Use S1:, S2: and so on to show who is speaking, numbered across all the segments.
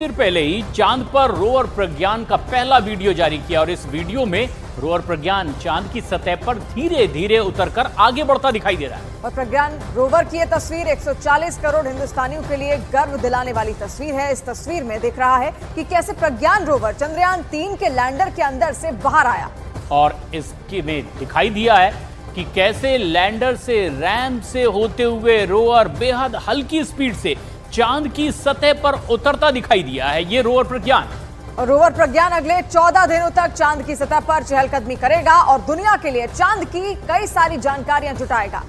S1: देर पहले ही चांद पर रोवर प्रज्ञान का पहला वीडियो जारी किया और इस वीडियो में रोवर प्रज्ञान चांद की सतह पर धीरे धीरे उतरकर आगे बढ़ता दिखाई दे रहा है।
S2: और प्रज्ञान रोवर की यह तस्वीर 140 करोड़ हिंदुस्तानियों के लिए गर्व दिलाने वाली तस्वीर है। इस तस्वीर में दिख रहा है कि कैसे प्रज्ञान रोवर चंद्रयान 3 के लैंडर के अंदर से बाहर आया
S1: और इसके में दिखाई दिया है कि कैसे लैंडर से रैम से होते हुए रोवर बेहद हल्की स्पीड से चांद की सतह पर उतरता दिखाई दिया है। ये रोवर प्रज्ञान
S2: और रोवर प्रज्ञान अगले 14 दिनों तक चांद की सतह पर चहलकदमी करेगा और दुनिया के लिए चांद की कई सारी जानकारियां जुटाएगा।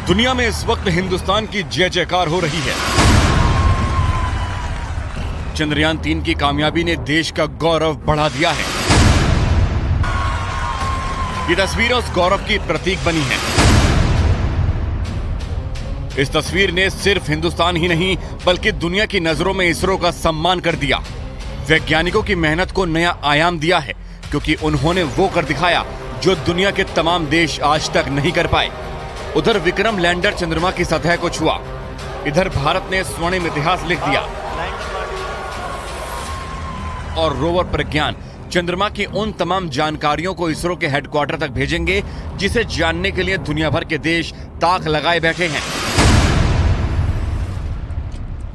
S3: दुनिया में इस वक्त हिंदुस्तान की जय जयकार हो रही है। चंद्रयान 3 की कामयाबी ने देश का गौरव बढ़ा दिया है। ये तस्वीर उस गौरव की प्रतीक बनी है। इस तस्वीर ने सिर्फ हिंदुस्तान ही नहीं बल्कि दुनिया की नजरों में इसरो का सम्मान कर दिया। वैज्ञानिकों की मेहनत को नया आयाम दिया है क्योंकि उन्होंने वो कर दिखाया जो दुनिया के तमाम देश आज तक नहीं कर पाए। उधर विक्रम लैंडर चंद्रमा की सतह को छुआ, इधर भारत ने स्वर्णिम इतिहास लिख दिया और रोवर प्रज्ञान चंद्रमा की उन तमाम जानकारियों को इसरो के हेडक्वार्टर तक भेजेंगे जिसे जानने के लिए दुनिया भर के देश ताक लगाए बैठे हैं।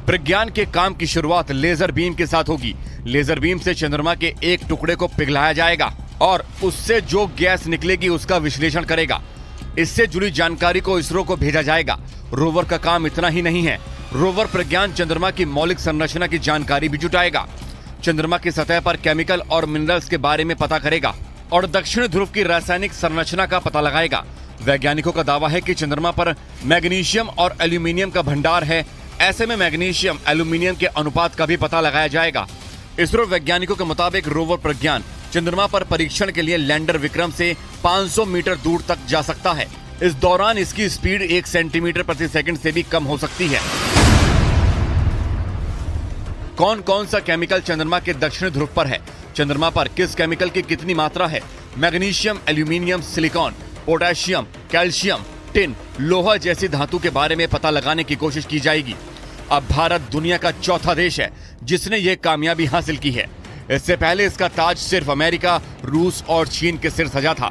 S3: प्रज्ञान के काम की शुरुआत लेजर बीम के साथ होगी। लेजर बीम से चंद्रमा के एक टुकड़े को पिघलाया जाएगा और उससे जो गैस निकलेगी उसका विश्लेषण करेगा। इससे जुड़ी जानकारी को इसरो को भेजा जाएगा। रोवर का काम इतना ही नहीं है, रोवर प्रज्ञान चंद्रमा की मौलिक संरचना की जानकारी भी जुटाएगा। चंद्रमा की सतह पर केमिकल और मिनरल्स के बारे में पता करेगा और दक्षिण ध्रुव की रासायनिक संरचना का पता लगाएगा। वैज्ञानिकों का दावा है कि चंद्रमा पर मैग्नीशियम और एल्यूमिनियम का भंडार है। ऐसे में मैग्नीशियम एल्यूमिनियम के अनुपात का भी पता लगाया जाएगा। इसरो वैज्ञानिकों के मुताबिक रोवर प्रज्ञान चंद्रमा पर परीक्षण के लिए लैंडर विक्रम से 500 मीटर दूर तक जा सकता है। इस दौरान इसकी स्पीड 1 सेंटीमीटर प्रति सेकंड से भी कम हो सकती है। कौन कौन सा केमिकल चंद्रमा के दक्षिण ध्रुव पर है, चंद्रमा पर किस केमिकल की कितनी मात्रा है, magnesium, aluminium, silicon, potassium, calcium, tin, लोहा जैसी धातु के बारे में पता लगाने की कोशिश की जाएगी। अब भारत दुनिया का चौथा देश है जिसने ये कामयाबी हासिल की है। इससे पहले इसका ताज सिर्फ अमेरिका, रूस और चीन के सिर सजा था।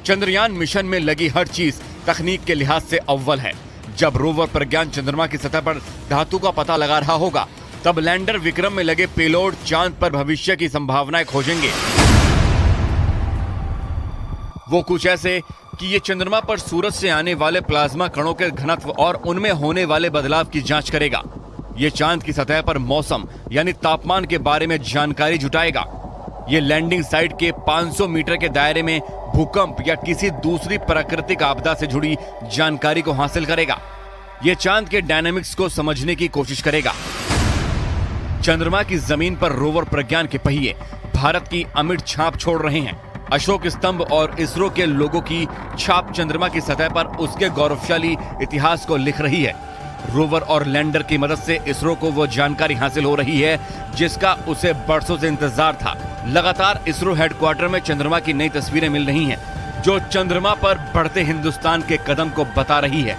S3: चंद्रयान मिशन में लगी हर चीज तकनीक के लिहाज से अव्वल है। जब रोवर प्रज्ञान चंद्रमा की सतह पर धातु का पता लगा रहा होगा तब लैंडर विक्रम में लगे पेलोड चांद पर भविष्य की संभावनाएं खोजेंगे। वो कुछ ऐसे कि ये चंद्रमा पर सूरज से आने वाले प्लाज्मा कणों के घनत्व और उनमें होने वाले बदलाव की जांच करेगा। ये चांद की सतह पर मौसम यानी तापमान के बारे में जानकारी जुटाएगा। ये लैंडिंग साइट के 500 मीटर के दायरे में भूकंप या किसी दूसरी प्राकृतिक आपदा से जुड़ी जानकारी को हासिल करेगा। ये चांद के डायनामिक्स को समझने की कोशिश करेगा। चंद्रमा की जमीन पर रोवर प्रज्ञान के पहिए भारत की अमिट छाप छोड़ रहे हैं। अशोक स्तंभ और इसरो के लोगों की छाप चंद्रमा की सतह पर उसके गौरवशाली इतिहास को लिख रही है। रोवर और लैंडर की मदद से इसरो को वो जानकारी हासिल हो रही है जिसका उसे बरसों से इंतजार था। लगातार इसरो हेडक्वार्टर में चंद्रमा की नई तस्वीरें मिल रही हैं जो चंद्रमा पर बढ़ते हिंदुस्तान के कदम को बता रही है।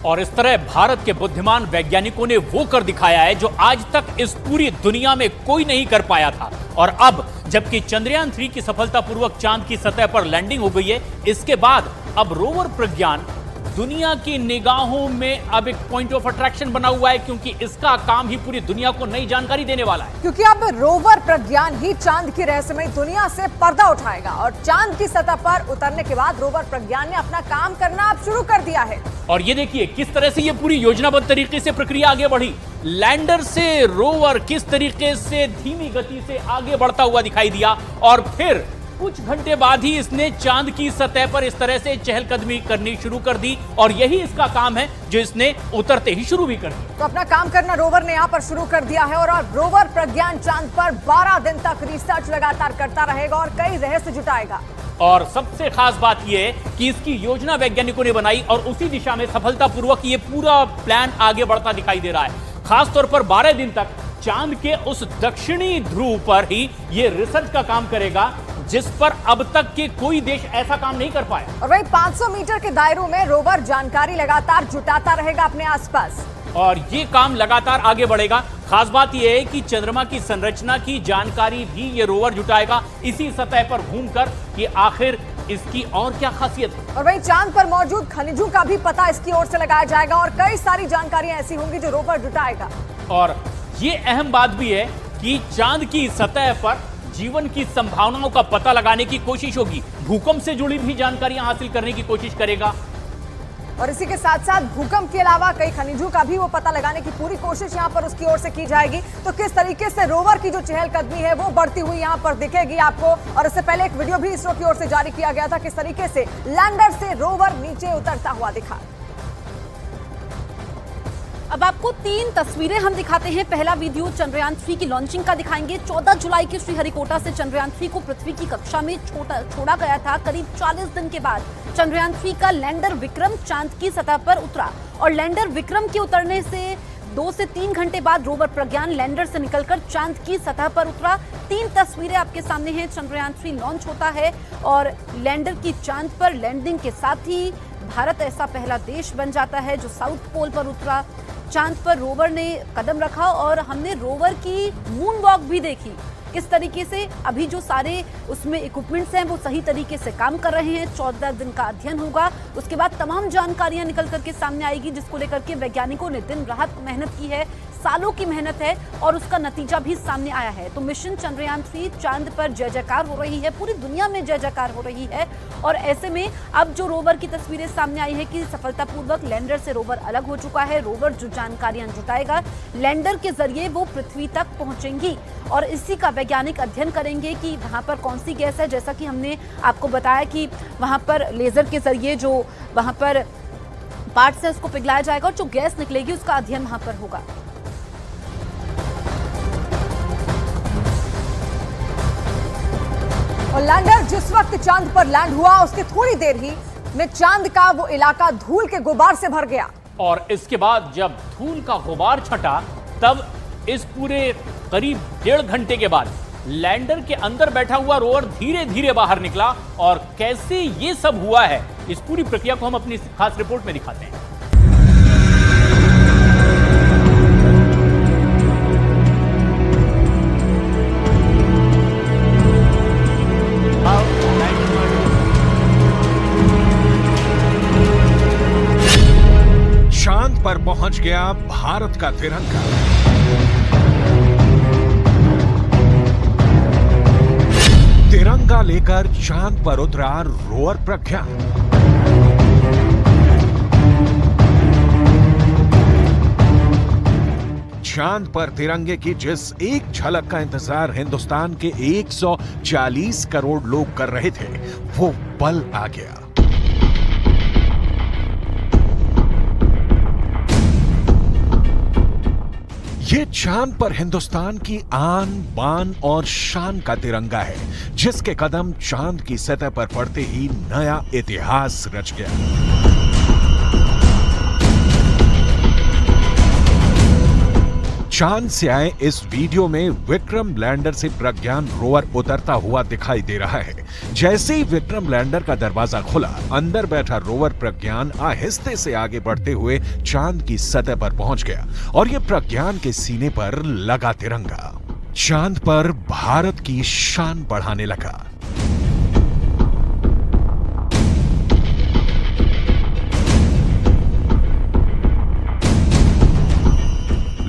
S1: और इस तरह भारत के बुद्धिमान वैज्ञानिकों ने वो कर दिखाया है जो आज तक इस पूरी दुनिया में कोई नहीं कर पाया था। और अब जबकि चंद्रयान 3 की सफलतापूर्वक चांद की सतह पर लैंडिंग हो गई है, इसके बाद अब रोवर प्रज्ञान दुनिया की निगाहों में अब एक पॉइंट ऑफ अट्रैक्शन बना हुआ है क्योंकि इसका काम ही पूरी दुनिया को नई जानकारी देने वाला है।
S2: क्योंकि अब रोवर प्रज्ञान ही चांद की रहस्यमयी दुनिया से पर्दा उठाएगा और चांद की सतह पर उतरने के बाद रोवर प्रज्ञान ने अपना काम करना अब शुरू कर दिया है।
S1: और ये देखिए किस तरह से ये पूरी योजनाबद्ध तरीके से प्रक्रिया आगे बढ़ी। लैंडर से रोवर किस तरीके से धीमी गति से आगे बढ़ता हुआ दिखाई दिया और फिर कुछ घंटे बाद ही इसने चांद की सतह पर इस तरह से चहलकदमी करनी शुरू कर दी और यही इसका काम है जो इसने उतरते ही शुरू भी कर दिया।
S2: तो अपना काम करना रोवर ने यहाँ पर शुरू कर दिया है और रोवर प्रज्ञान चांद पर 12 दिन तक रिसर्च लगातार करता रहेगा और कई रहस्य जुटाएगा।
S1: और सबसे खास बात यह है कि इसकी योजना वैज्ञानिकों ने बनाई और उसी दिशा में सफलतापूर्वक ये पूरा प्लान आगे बढ़ता दिखाई दे रहा है। खासतौर पर 12 दिन तक चांद के उस दक्षिणी ध्रुव पर ही ये रिसर्च का काम करेगा, जिस पर अब तक के कोई देश ऐसा काम नहीं कर पाया।
S2: और वही 500 मीटर के दायरों में रोवर जानकारी लगातार जुटाता रहेगा अपने आसपास,
S1: और ये काम लगातार आगे बढ़ेगा। खास बात यह है कि चंद्रमा की संरचना की जानकारी भी ये रोवर जुटाएगा इसी सतह पर घूमकर कि आखिर इसकी और क्या खासियत है।
S2: और वही चांद पर मौजूद खनिजों का भी पता इसकी ओर से लगाया जाएगा और कई सारी जानकारियां ऐसी होंगी जो रोवर जुटाएगा।
S1: और ये अहम बात भी है कि चांद की सतह पर जीवन की संभावनाओं का पता लगाने की कोशिश होगी। भूकंप से जुड़ी भी जानकारियां हासिल करने की कोशिश करेगा।
S2: और इसी के साथ साथ भूकंप के अलावा कई खनिजों का भी वो पता लगाने की पूरी कोशिश यहां पर उसकी ओर से की जाएगी। तो किस तरीके से रोवर की जो चहलकदमी है वो बढ़ती हुई यहां पर दिखेगी आपको। और इससे पहले एक वीडियो भी इसरो की ओर से जारी किया गया था, किस तरीके से लैंडर से रोवर नीचे उतरता हुआ दिखा।
S4: अब आपको 3 तस्वीरें हम दिखाते हैं। पहला वीडियो चंद्रयान 3 की लॉन्चिंग का दिखाएंगे। 14 जुलाई के श्रीहरिकोटा से चंद्रयान 3 को पृथ्वी की कक्षा में छोड़ा गया था। करीब 40 दिन के बाद चंद्रयान 3 का लैंडर विक्रम चांद की सतह पर उतरा और लैंडर विक्रम के उतरने से 2 से 3 घंटे बाद रोवर प्रज्ञान लैंडर से निकलकर चांद की सतह पर उतरा। 3 तस्वीरें आपके सामने हैं। चंद्रयान 3 लॉन्च होता है और लैंडर की चांद पर लैंडिंग के साथ ही भारत ऐसा पहला देश बन जाता है जो साउथ पोल पर उतरा। चांद पर रोवर ने कदम रखा और हमने रोवर की मून वॉक भी देखी। किस तरीके से अभी जो सारे उसमें इक्विपमेंट्स हैं वो सही तरीके से काम कर रहे हैं। 14 दिन का अध्ययन होगा, उसके बाद तमाम जानकारियां निकल करके सामने आएगी, जिसको लेकर के वैज्ञानिकों ने दिन रात मेहनत की है, सालों की मेहनत है और उसका नतीजा भी सामने आया है। तो मिशन चंद्रयान 3 चांद पर जय जयकार हो रही है, पूरी दुनिया में जय जयकार हो रही है। और ऐसे में अब जो रोवर की तस्वीरें सामने आई है कि सफलतापूर्वक लैंडर से रोवर अलग हो चुका है। रोवर जो जानकारियां जुटाएगा, लैंडर के जरिए वो पृथ्वी तक पहुंचेंगी और इसी का वैज्ञानिक अध्ययन करेंगे कि वहां पर कौन सी गैस है। जैसा कि हमने आपको बताया कि वहां पर लेजर के जरिए जो वहां पर पार्ट्स है उसको पिघलाया जाएगा और जो गैस निकलेगी उसका अध्ययन वहां पर होगा।
S2: और लैंडर जिस वक्त चांद पर लैंड हुआ उसके थोड़ी देर ही में चांद का वो इलाका धूल के गुबार से भर गया।
S1: और इसके बाद जब धूल का गुबार छटा तब इस पूरे करीब 1.5 घंटे के बाद लैंडर के अंदर बैठा हुआ रोवर धीरे धीरे बाहर निकला। और कैसे ये सब हुआ है, इस पूरी प्रक्रिया को हम अपनी खास रिपोर्ट में दिखाते हैं।
S5: चांद पर पहुंच गया भारत का तिरंगा। तिरंगा लेकर चांद पर उतरा रोवर प्रज्ञान। चांद पर तिरंगे की जिस एक झलक का इंतजार हिंदुस्तान के 140 करोड़ लोग कर रहे थे, वो पल आ गया। ये चांद पर हिंदुस्तान की आन बान और शान का तिरंगा है, जिसके कदम चांद की सतह पर पड़ते ही नया इतिहास रच गया। चांद से आए इस वीडियो में विक्रम लैंडर से प्रज्ञान रोवर उतरता हुआ दिखाई दे रहा है। जैसे ही विक्रम लैंडर का दरवाजा खुला, अंदर बैठा रोवर प्रज्ञान आहिस्ते से आगे बढ़ते हुए चांद की सतह पर पहुंच गया और ये प्रज्ञान के सीने पर लगा तिरंगा चांद पर भारत की शान बढ़ाने लगा।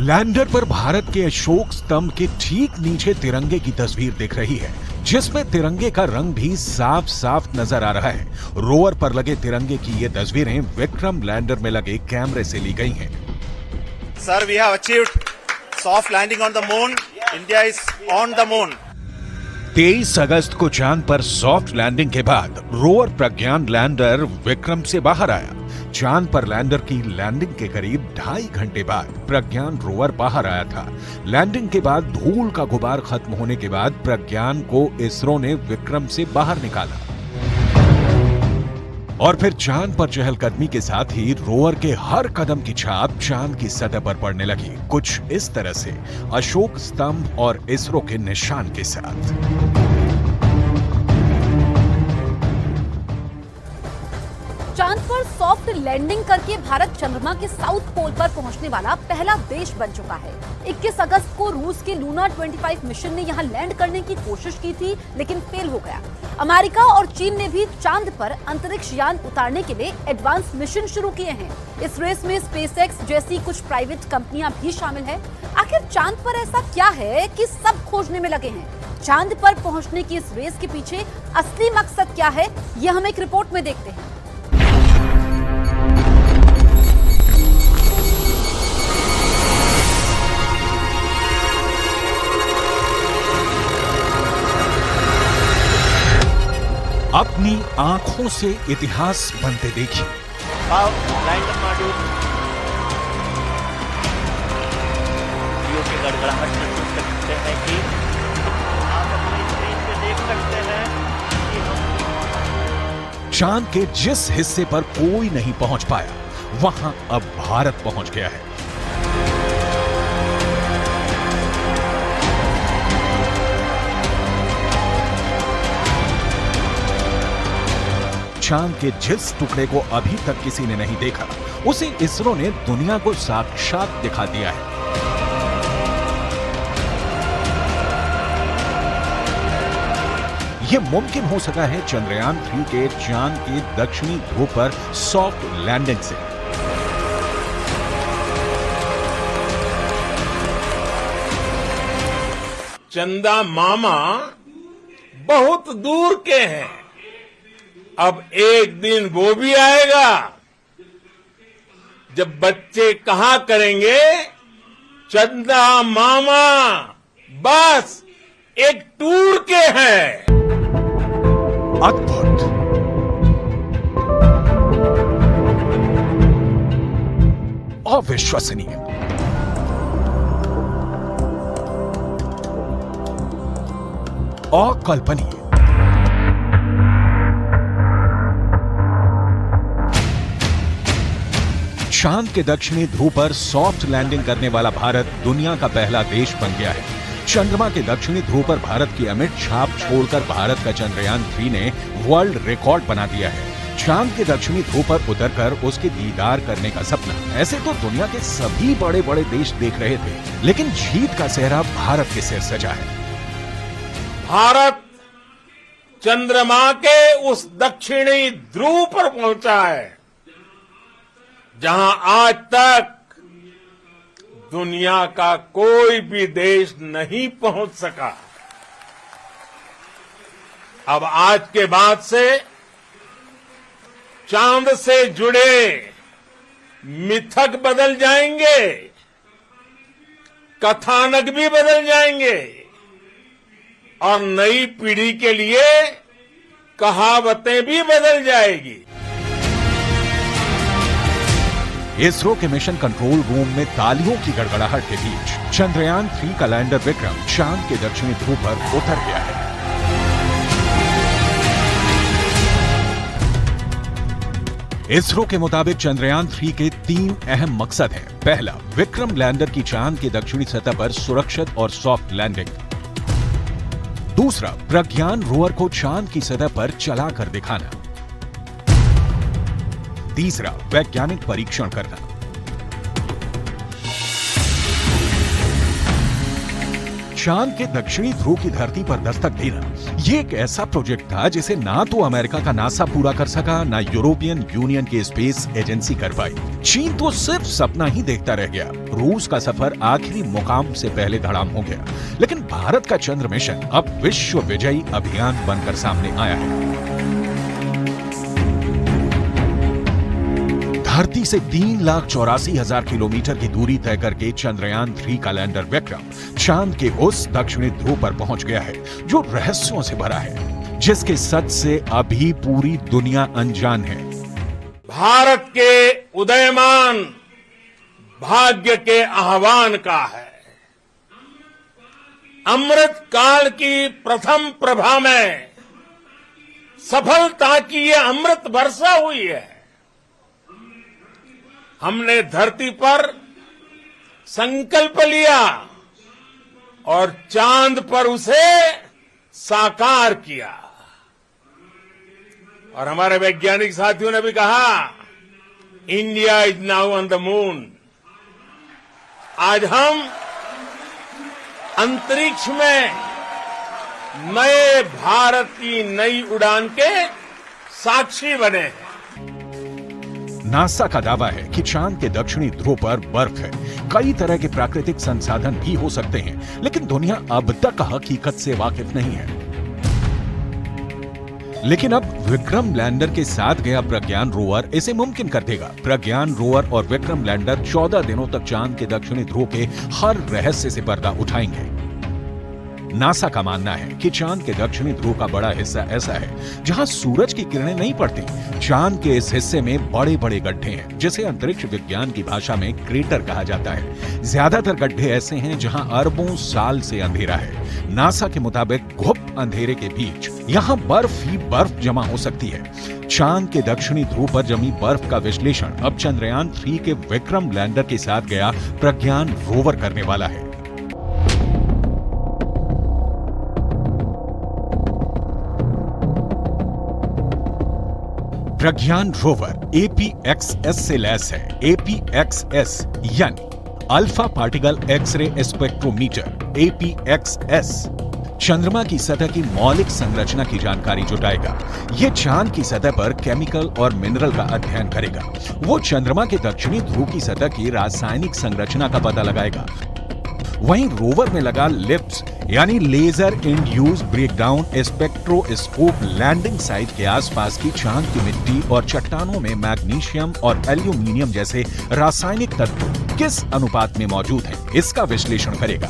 S5: लैंडर पर भारत के अशोक स्तंभ के ठीक नीचे तिरंगे की तस्वीर दिख रही है, जिसमें तिरंगे का रंग भी साफ साफ नजर आ रहा है। रोवर पर लगे तिरंगे की ये तस्वीरें विक्रम लैंडर में लगे कैमरे से ली गई हैं।
S6: Sir, we have achieved soft landing on the moon. India is on the moon.
S5: 23 अगस्त को चांद पर सॉफ्ट लैंडिंग के बाद रोवर प्रज्ञान लैंडर विक्रम से बाहर आया। चांद पर लैंडर की लैंडिंग के करीब 2.5 घंटे बाद प्रज्ञान रोवर बाहर आया था। लैंडिंग के बाद धूल का गुबार खत्म होने के बाद प्रज्ञान को इसरो ने विक्रम से बाहर निकाला। और फिर चांद पर चहलकदमी के साथ ही रोवर के हर कदम की छाप चांद की सतह पर पड़ने लगी, कुछ इस तरह से अशोक स्तंभ और इसरो के निशान के साथ।
S4: चांद पर सॉफ्ट लैंडिंग करके भारत चंद्रमा के साउथ पोल पर पहुंचने वाला पहला देश बन चुका है। 21 अगस्त को रूस के लूना 25 मिशन ने यहां लैंड करने की कोशिश की थी, लेकिन फेल हो गया। अमेरिका और चीन ने भी चांद पर अंतरिक्ष यान उतारने के लिए एडवांस मिशन शुरू किए हैं। इस रेस में स्पेसएक्स जैसी कुछ प्राइवेट कंपनियां भी शामिल है। आखिर चांद पर ऐसा क्या है कि सब खोजने में लगे हैं? चांद पर पहुंचने की इस रेस के पीछे असली मकसद क्या है, ये हम एक रिपोर्ट में देखते हैं।
S5: अपनी आंखों से इतिहास बनते देखिए।
S7: लैंडर मॉड्यूल की गड़गड़ाहट महसूस कर सकते हैं कि आप अपनी स्क्रीन पे देख सकते हैं कि हम
S5: चांद के जिस हिस्से पर कोई नहीं पहुंच पाया, वहां अब भारत पहुंच गया है। चांद के जिस टुकड़े को अभी तक किसी ने नहीं देखा, उसे इसरो ने दुनिया को साक्षात दिखा दिया है। यह मुमकिन हो सका है चंद्रयान 3 के चांद के दक्षिणी ध्रुव पर सॉफ्ट लैंडिंग से।
S8: चंदा मामा बहुत दूर के हैं, अब एक दिन वो भी आएगा जब बच्चे कहा करेंगे चंदा मामा बस एक टूर के हैं।
S5: अद्भुत, अविश्वसनीय, अकल्पनीय। चांद के दक्षिणी ध्रुव पर सॉफ्ट लैंडिंग करने वाला भारत दुनिया का पहला देश बन गया है। चंद्रमा के दक्षिणी ध्रुव पर भारत की अमिट छाप छोड़कर भारत का चंद्रयान 3 ने वर्ल्ड रिकॉर्ड बना दिया है। चांद के दक्षिणी ध्रुव पर उतरकर उसके दीदार करने का सपना ऐसे तो दुनिया के सभी बड़े बड़े देश देख रहे थे, लेकिन जीत का सेहरा भारत के सिर सजा है।
S8: भारत चंद्रमा के उस दक्षिणी ध्रुव पर पहुंचा है जहां आज तक दुनिया का कोई भी देश नहीं पहुंच सका। अब आज के बाद से चांद से जुड़े मिथक बदल जाएंगे, कथानक भी बदल जाएंगे और नई पीढ़ी के लिए कहावतें भी बदल जाएगी।
S5: इसरो के मिशन कंट्रोल रूम में तालियों की गड़गड़ाहट के बीच चंद्रयान 3 का लैंडर विक्रम चांद के दक्षिणी ध्रुव पर उतर गया है। इसरो के मुताबिक चंद्रयान 3 के 3 अहम मकसद हैं। पहला, विक्रम लैंडर की चांद की दक्षिणी सतह पर सुरक्षित और सॉफ्ट लैंडिंग। दूसरा, प्रज्ञान रोवर को चांद की सतह पर चलाकर दिखाना। तीसरा, वैज्ञानिक परीक्षण करना। चांद के दक्षिणी ध्रुव की धरती पर दस्तक देना, ये एक ऐसा प्रोजेक्ट था जिसे ना तो अमेरिका का नासा पूरा कर सका, ना यूरोपियन यूनियन की स्पेस एजेंसी कर पाई। चीन तो सिर्फ सपना ही देखता रह गया। रूस का सफर आखिरी मुकाम से पहले धड़ाम हो गया, लेकिन भारत का चंद्र मिशन अब विश्व विजयी अभियान बनकर सामने आया है। धरती से 3,84,000 किलोमीटर की दूरी तय करके चंद्रयान 3 का लैंडर विक्रम चांद के उस दक्षिणी ध्रुव पर पहुंच गया है जो रहस्यों से भरा है, जिसके सच से अभी पूरी दुनिया अनजान है।
S8: भारत के उदयमान भाग्य के आह्वान का है। अमृत काल की प्रथम प्रभा में सफलता की ये अमृत वर्षा हुई है। हमने धरती पर संकल्प लिया और चांद पर उसे साकार किया। और हमारे वैज्ञानिक साथियों ने भी कहा, India is now on the moon. आज हम अंतरिक्ष में नए भारत की नई उड़ान के साक्षी बने हैं।
S5: नासा का दावा है कि चांद के दक्षिणी ध्रुव पर बर्फ है। कई तरह के प्राकृतिक संसाधन भी हो सकते हैं, लेकिन दुनिया अब तक हकीकत से वाकिफ नहीं है। लेकिन अब विक्रम लैंडर के साथ गया प्रज्ञान रोवर इसे मुमकिन कर देगा। प्रज्ञान रोवर और विक्रम लैंडर 14 दिनों तक चांद के दक्षिणी ध्रुव के हर रहस्य से पर्दा उठाएंगे। नासा का मानना है कि चांद के दक्षिणी ध्रुव का बड़ा हिस्सा ऐसा है जहां सूरज की किरणें नहीं पड़ती। चांद के इस हिस्से में बड़े बड़े गड्ढे हैं, जिसे अंतरिक्ष विज्ञान की भाषा में क्रेटर कहा जाता है। ज्यादातर गड्ढे ऐसे हैं जहां अरबों साल से अंधेरा है। नासा के मुताबिक गुप्त अंधेरे के बीच यहां बर्फ ही बर्फ जमा हो सकती है। चांद के दक्षिणी ध्रुव पर जमी बर्फ का विश्लेषण अब चंद्रयान 3 के विक्रम लैंडर के साथ गया प्रज्ञान रोवर करने वाला है। प्रज्ञान रोवर APXS से लैस है। APXS यानी alpha particle x ray spectrometer. APXS चंद्रमा की सतह की मौलिक संरचना की जानकारी जुटाएगा। ये चांद की सतह पर केमिकल और मिनरल का अध्ययन करेगा। वो चंद्रमा के दक्षिणी ध्रुव की सतह की रासायनिक संरचना का पता लगाएगा। वहीं रोवर में लगा लिप्स यानी laser induced breakdown spectroscope landing site के आसपास की चांद की मिट्टी और चट्टानों में मैग्नीशियम और एल्यूमिनियम जैसे रासायनिक तत्व किस अनुपात में मौजूद हैं, इसका विश्लेषण करेगा।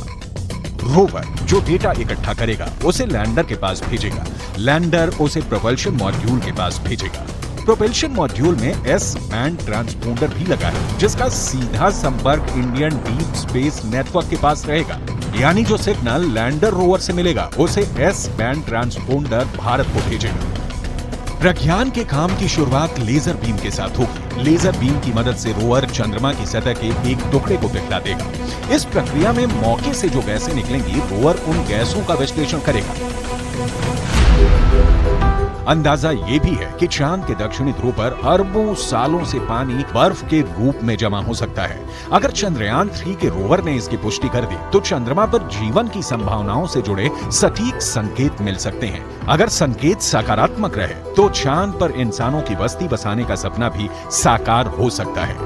S5: रोवर जो डेटा इकट्ठा करेगा उसे लैंडर के पास भेजेगा। लैंडर उसे प्रोपल्शन मॉड्यूल के पास भेजेगा। प्रोपल्शन मॉड्यूल में एस बैंड ट्रांसपोंडर भी लगा है, जिसका सीधा संपर्क इंडियन डीप स्पेस नेटवर्क के पास रहेगा। यानी जो सिग्नल लैंडर रोवर से मिलेगा उसे एस बैंड ट्रांसपोंडर भारत को भेजेगा। प्रज्ञान के काम की शुरुआत लेजर बीम के साथ होगी। लेजर बीम की मदद से रोवर चंद्रमा की सतह के एक टुकड़े को पिघला देगा। इस प्रक्रिया में मौके से जो गैसें निकलेंगी, रोवर उन गैसों का विश्लेषण करेगा। अंदाजा ये भी है कि चांद के दक्षिणी ध्रुव पर अरबों सालों से पानी बर्फ के रूप में जमा हो सकता है। अगर चंद्रयान 3 के रोवर ने इसकी पुष्टि कर दी तो चंद्रमा पर जीवन की संभावनाओं से जुड़े सटीक संकेत मिल सकते हैं। अगर संकेत सकारात्मक रहे तो चांद पर इंसानों की बस्ती बसाने का सपना भी साकार हो सकता है।